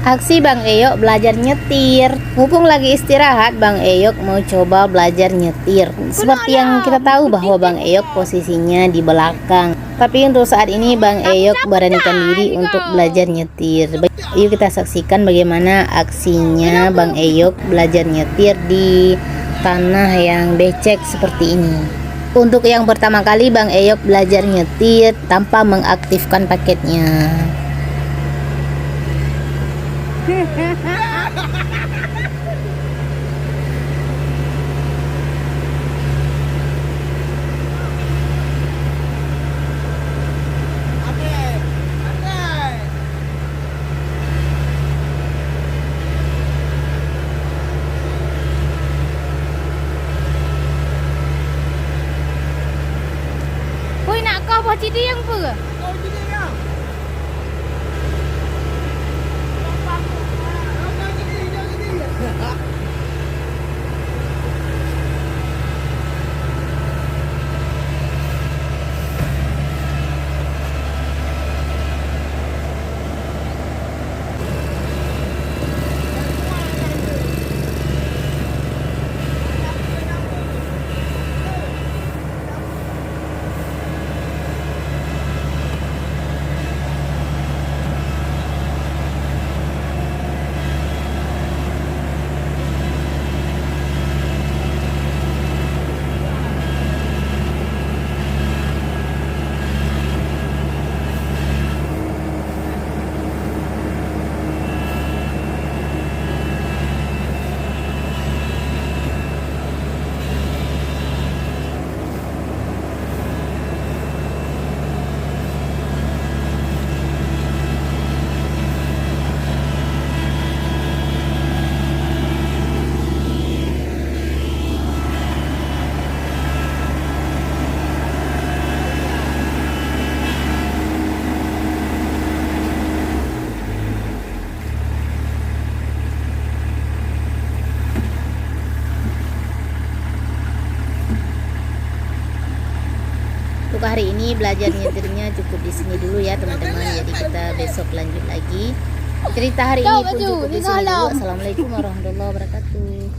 Aksi Bang Eyok belajar nyetir. Mumpung lagi istirahat, Bang Eyok mau coba belajar nyetir. Seperti yang kita tahu bahwa Bang Eyok posisinya di belakang. Tapi untuk saat ini Bang Eyok beranikan diri untuk belajar nyetir. Yuk kita saksikan bagaimana aksinya Bang Eyok belajar nyetir di tanah yang becek seperti ini. Untuk yang pertama kali Bang Eyok belajar nyetir tanpa mengaktifkan paketnya. Ôi nak kau buat cidi yang apa? Untuk hari ini belajar nyetirnya cukup di sini dulu ya teman-teman. Jadi kita besok lanjut lagi. Cerita hari ini pun cukup di sini dulu. Assalamualaikum warahmatullahi wabarakatuh.